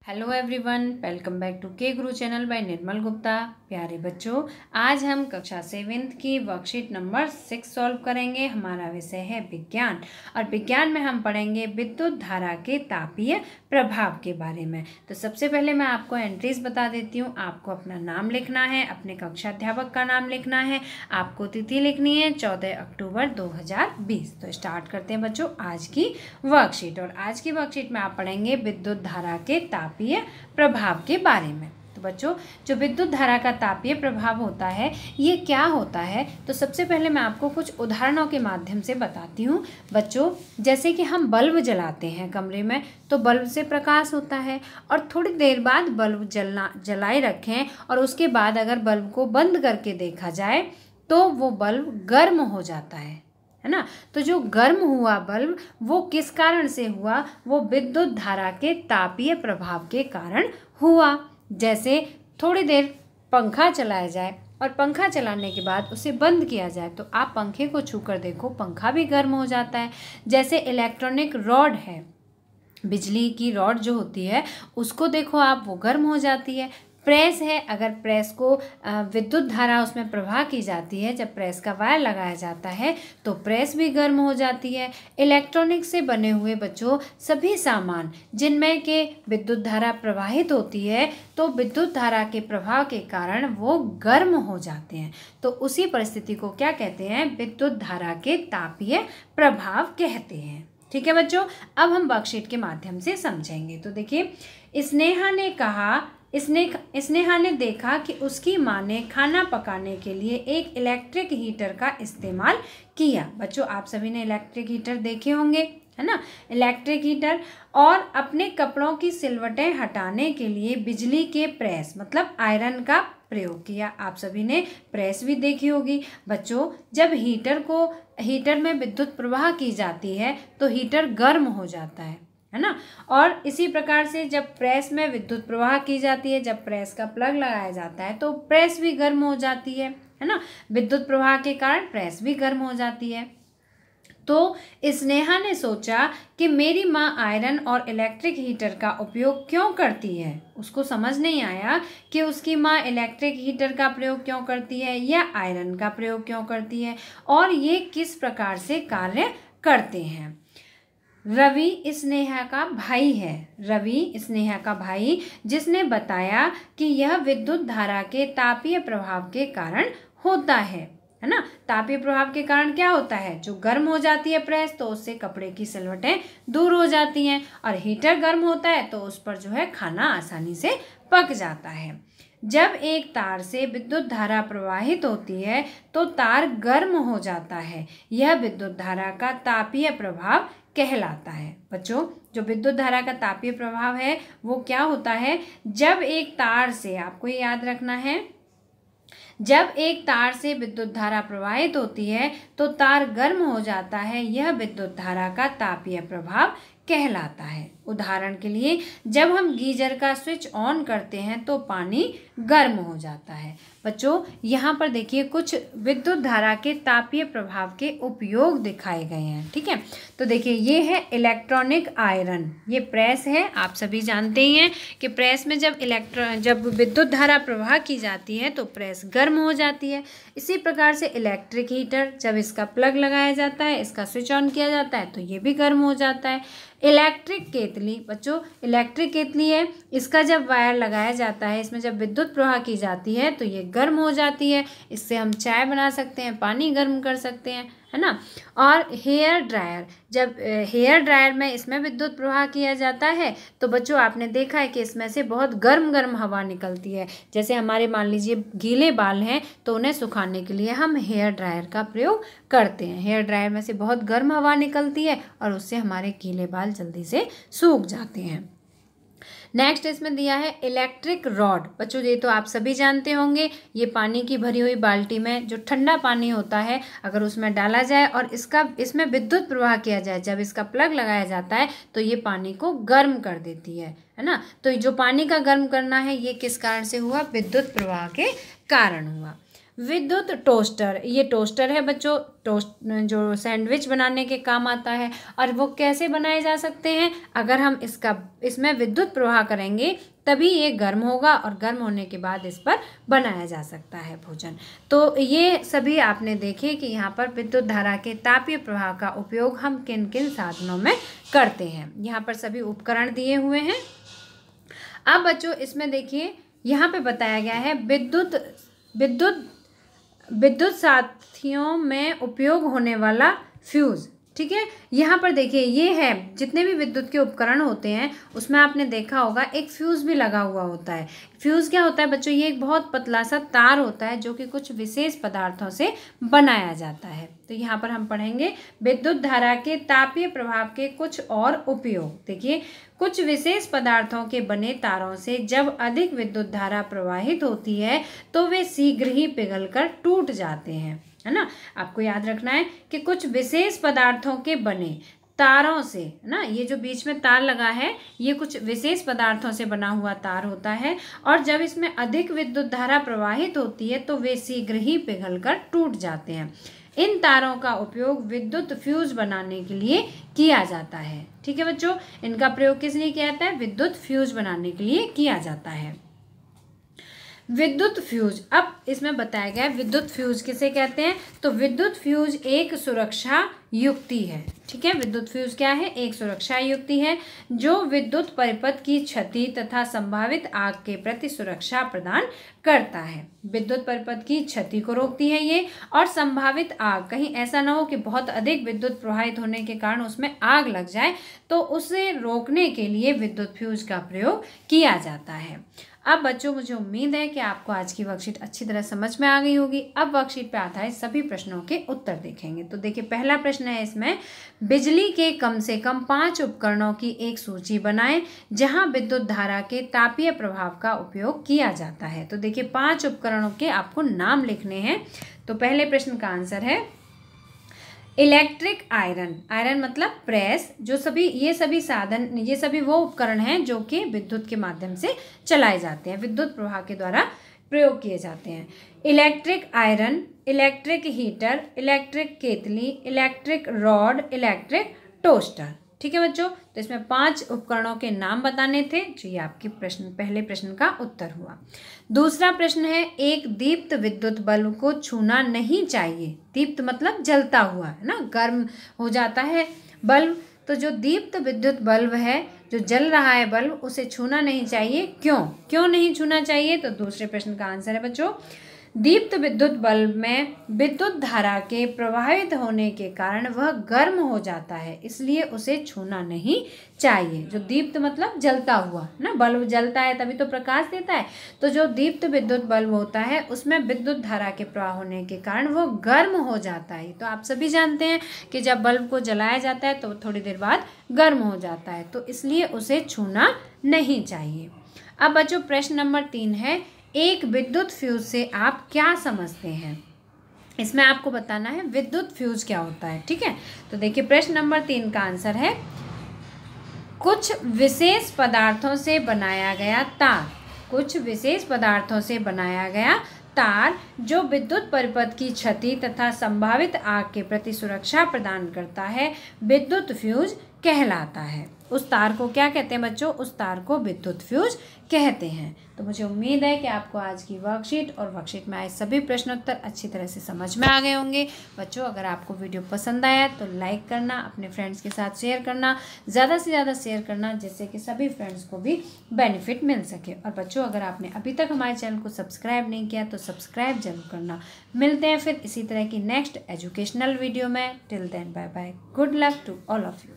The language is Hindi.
Hello everyone, welcome back to K Guru channel bye निर्मल गुप्ता। प्यारे बच्चों, आज हम कक्षा 7th की वर्कशीट नंबर 6 सॉल्व करेंगे। हमारा विषय है विज्ञान और विज्ञान में हम पढ़ेंगे विद्युत धारा के तापीय प्रभाव के बारे में। तो सबसे पहले मैं आपको एंट्रीज बता देती हूँ। आपको अपना नाम लिखना है, अपने कक्षा अध्यापक का नाम लिखना है, आपको तिथि लिखनी है 14 अक्टूबर 2020। तो स्टार्ट करते हैं बच्चों आज की वर्कशीट। और आज की वर्कशीट में आप पढ़ेंगे विद्युत धारा के तापीय प्रभाव के बारे में। तो बच्चों, जो विद्युत धारा का तापीय प्रभाव होता है ये क्या होता है, तो सबसे पहले मैं आपको कुछ उदाहरणों के माध्यम से बताती हूँ। बच्चों, जैसे कि हम बल्ब जलाते हैं कमरे में, तो बल्ब से प्रकाश होता है और थोड़ी देर बाद बल्ब जलाए रखें और उसके बाद अगर बल्ब को बंद करके देखा जाए तो वो बल्ब गर्म हो जाता है ना। तो जो गर्म हुआ बल्ब वो किस कारण से हुआ, वो विद्युत धारा के तापीय प्रभाव के कारण हुआ। जैसे थोड़ी देर पंखा चलाया जाए और पंखा चलाने के बाद उसे बंद किया जाए तो आप पंखे को छूकर देखो, पंखा भी गर्म हो जाता है। जैसे इलेक्ट्रॉनिक रॉड है, बिजली की रॉड जो होती है उसको देखो आप, वो गर्म हो जाती है। प्रेस है, अगर प्रेस को विद्युत धारा उसमें प्रवाह की जाती है, जब प्रेस का वायर लगाया जाता है तो प्रेस भी गर्म हो जाती है। इलेक्ट्रॉनिक से बने हुए बच्चों सभी सामान जिनमें के विद्युत धारा प्रवाहित होती है तो विद्युत धारा के प्रभाव के कारण वो गर्म हो जाते हैं। तो उसी परिस्थिति को क्या कहते हैं, विद्युत धारा के तापीय प्रभाव कहते हैं। ठीक है बच्चों, अब हम वर्कशीट के माध्यम से समझेंगे। तो देखिए, स्नेहा ने देखा कि उसकी माँ ने खाना पकाने के लिए एक इलेक्ट्रिक हीटर का इस्तेमाल किया। बच्चों, आप सभी ने इलेक्ट्रिक हीटर देखे होंगे, है ना। इलेक्ट्रिक हीटर और अपने कपड़ों की सिलवटें हटाने के लिए बिजली के प्रेस मतलब आयरन का प्रयोग किया। आप सभी ने प्रेस भी देखी होगी। बच्चों, जब हीटर में विद्युत प्रवाह की जाती है तो हीटर गर्म हो जाता है ना। और इसी प्रकार से जब प्रेस में विद्युत प्रवाह की जाती है, जब प्रेस का प्लग लगाया जाता है तो प्रेस भी गर्म हो जाती है ना। विद्युत प्रवाह के कारण प्रेस भी गर्म हो जाती है। तो स्नेहा ने सोचा कि मेरी माँ आयरन और इलेक्ट्रिक हीटर का उपयोग क्यों करती है। उसको समझ नहीं आया कि उसकी माँ इलेक्ट्रिक हीटर का प्रयोग क्यों करती है या आयरन का प्रयोग क्यों करती है और ये किस प्रकार से कार्य करते हैं। रवि स्नेहा का भाई है। रवि स्नेहा का भाई, जिसने बताया कि यह विद्युत धारा के तापीय प्रभाव के कारण होता है ना। तापीय प्रभाव के कारण क्या होता है, जो गर्म हो जाती है प्रेस तो उससे कपड़े की सिलवटें दूर हो जाती हैं और हीटर गर्म होता है तो उस पर जो है खाना आसानी से पक जाता है। जब एक तार से विद्युत धारा प्रवाहित होती है तो तार गर्म हो जाता है। यह विद्युत धारा का तापीय प्रभाव कहलाता है। बच्चों, जो विद्युत धारा का तापीय प्रभाव है वो क्या होता है, जब एक तार से, आपको ये याद रखना है, जब एक तार से विद्युत धारा प्रवाहित होती है तो तार गर्म हो जाता है। यह विद्युत धारा का तापीय प्रभाव कहलाता है। उदाहरण के लिए, जब हम गीजर का स्विच ऑन करते हैं तो पानी गर्म हो जाता है। बच्चों, यहाँ पर देखिए कुछ विद्युत धारा के तापीय प्रभाव के उपयोग दिखाए गए हैं। ठीक है, तो देखिए ये है इलेक्ट्रॉनिक आयरन, ये प्रेस है। आप सभी जानते ही हैं कि प्रेस में जब विद्युत धारा प्रवाह की जाती है तो प्रेस गर्म हो जाती है। इसी प्रकार से इलेक्ट्रिक हीटर, जब इसका प्लग लगाया जाता है, इसका स्विच ऑन किया जाता है तो ये भी गर्म हो जाता है। इलेक्ट्रिक केतली, बच्चों इलेक्ट्रिक केतली है, इसका जब वायर लगाया जाता है, इसमें जब विद्युत प्रवाह की जाती है तो ये गर्म हो जाती है। इससे हम चाय बना सकते हैं, पानी गर्म कर सकते हैं, है ना। और हेयर ड्रायर, जब हेयर ड्रायर में इसमें विद्युत प्रवाह किया जाता है तो बच्चों आपने देखा है कि इसमें से बहुत गर्म हवा निकलती है। जैसे हमारे मान लीजिए गीले बाल हैं तो उन्हें सुखाने के लिए हम हेयर ड्रायर का प्रयोग करते हैं। हेयर ड्रायर में से बहुत गर्म हवा निकलती है और उससे हमारे गीले बाल जल्दी से सूख जाते हैं। नेक्स्ट इसमें दिया है इलेक्ट्रिक रॉड। बच्चों, ये तो आप सभी जानते होंगे, ये पानी की भरी हुई बाल्टी में जो ठंडा पानी होता है अगर उसमें डाला जाए और इसमें विद्युत प्रवाह किया जाए, जब इसका प्लग लगाया जाता है तो ये पानी को गर्म कर देती है ना। तो जो पानी का गर्म करना है ये किस कारण से हुआ, विद्युत प्रवाह के कारण हुआ। विद्युत टोस्टर, ये टोस्टर है बच्चों, टोस्ट जो सैंडविच बनाने के काम आता है। और वो कैसे बनाए जा सकते हैं, अगर हम इसमें विद्युत प्रवाह करेंगे तभी ये गर्म होगा और गर्म होने के बाद इस पर बनाया जा सकता है भोजन। तो ये सभी आपने देखे कि यहाँ पर विद्युत धारा के तापीय प्रवाह का उपयोग हम किन किन साधनों में करते हैं। यहाँ पर सभी उपकरण दिए हुए हैं। अब बच्चों इसमें देखिए यहाँ पे बताया गया है विद्युत साथियों में उपयोग होने वाला फ्यूज़। ठीक है, यहाँ पर देखिए ये है, जितने भी विद्युत के उपकरण होते हैं उसमें आपने देखा होगा एक फ्यूज़ भी लगा हुआ होता है। फ्यूज़ क्या होता है बच्चों, ये एक बहुत पतला सा तार होता है जो कि कुछ विशेष पदार्थों से बनाया जाता है। तो यहाँ पर हम पढ़ेंगे विद्युत धारा के तापीय प्रभाव के कुछ और उपयोग। देखिए, कुछ विशेष पदार्थों के बने तारों से जब अधिक विद्युत धारा प्रवाहित होती है तो वे शीघ्र ही पिघलकर टूट जाते हैं, है ना। आपको याद रखना है कि कुछ विशेष पदार्थों के बने तारों से, ना, ये जो बीच में तार लगा है ये कुछ विशेष पदार्थों से बना हुआ तार होता है और जब इसमें अधिक विद्युत धारा प्रवाहित होती है तो वे शीघ्र ही पिघलकर टूट जाते हैं। इन तारों का उपयोग विद्युत फ्यूज बनाने के लिए किया जाता है। ठीक है बच्चों, इनका प्रयोग किस लिए किया जाता है, विद्युत फ्यूज बनाने के लिए किया जाता है। विद्युत फ्यूज, अब इसमें बताया गया है विद्युत फ्यूज किसे कहते हैं। तो विद्युत फ्यूज एक सुरक्षा युक्ति है। ठीक है, विद्युत फ्यूज क्या है, एक सुरक्षा युक्ति है जो विद्युत परिपथ की क्षति तथा संभावित आग के प्रति सुरक्षा प्रदान करता है। विद्युत परिपथ की क्षति को रोकती है ये, और संभावित आग, कहीं ऐसा ना हो कि बहुत अधिक विद्युत प्रवाहित होने के कारण उसमें आग लग जाए, तो उसे रोकने के लिए विद्युत फ्यूज का प्रयोग किया जाता है। अब बच्चों मुझे उम्मीद है कि आपको आज की वर्कशीट अच्छी तरह समझ में आ गई होगी। अब वर्कशीट पे आधारित सभी प्रश्नों के उत्तर देखेंगे। तो देखिए, पहला प्रश्न है इसमें, बिजली के कम से कम 5 उपकरणों की एक सूची बनाएं जहां विद्युत धारा के तापीय प्रभाव का उपयोग किया जाता है। तो देखिए 5 उपकरणों के आपको नाम लिखने हैं। तो पहले प्रश्न का आंसर है इलेक्ट्रिक आयरन। आयरन मतलब प्रेस, जो सभी ये सभी वो उपकरण हैं जो कि विद्युत के माध्यम से चलाए जाते हैं, विद्युत प्रवाह के द्वारा प्रयोग किए जाते हैं। Electric iron, electric heater, electric केतली, इलेक्ट्रिक रॉड, इलेक्ट्रिक टोस्टर। ठीक है बच्चों, तो इसमें 5 उपकरणों के नाम बताने थे, जो ये आपकी पहले प्रश्न का उत्तर हुआ। दूसरा प्रश्न है, एक दीप्त विद्युत बल्ब को छूना नहीं चाहिए। दीप्त मतलब जलता हुआ, है ना, गर्म हो जाता है बल्ब, तो जो दीप्त विद्युत बल्ब है, जो जल रहा है बल्ब, उसे छूना नहीं चाहिए। क्यों नहीं छूना चाहिए, तो दूसरे प्रश्न का आंसर है बच्चों, दीप्त विद्युत बल्ब में विद्युत धारा के प्रवाहित होने के कारण वह गर्म हो जाता है, इसलिए उसे छूना नहीं चाहिए। जो दीप्त मतलब जलता हुआ, ना, बल्ब जलता है तभी तो प्रकाश देता है, तो जो दीप्त विद्युत बल्ब होता है उसमें विद्युत धारा के प्रवाह होने के कारण वो गर्म हो जाता है। तो आप सभी जानते हैं कि जब बल्ब को जलाया जाता है तो थोड़ी देर बाद गर्म हो जाता है, तो इसलिए उसे छूना नहीं चाहिए। अब बच्चों प्रश्न नंबर 3 है, एक विद्युत फ्यूज से आप क्या समझते हैं। इसमें आपको बताना है विद्युत फ्यूज क्या होता है। ठीक है, तो देखिए प्रश्न नंबर 3 का आंसर है, कुछ विशेष पदार्थों से बनाया गया तार। कुछ विशेष पदार्थों से बनाया गया तार जो विद्युत परिपथ की क्षति तथा संभावित आग के प्रति सुरक्षा प्रदान करता है, विद्युत फ्यूज कहलाता है। उस तार को क्या कहते हैं बच्चों, उस तार को विद्युत फ्यूज कहते हैं। तो मुझे उम्मीद है कि आपको आज की वर्कशीट और वर्कशीट में आए सभी प्रश्नोत्तर अच्छी तरह से समझ में आ गए होंगे। बच्चों, अगर आपको वीडियो पसंद आया तो लाइक करना, अपने फ्रेंड्स के साथ शेयर करना, ज़्यादा से ज़्यादा शेयर करना, जिससे कि सभी फ्रेंड्स को भी बेनिफिट मिल सके। और बच्चों, अगर आपने अभी तक हमारे चैनल को सब्सक्राइब नहीं किया तो सब्सक्राइब जरूर करना। मिलते हैं फिर इसी तरह की नेक्स्ट एजुकेशनल वीडियो में। Till then bye bye, good luck to all of you.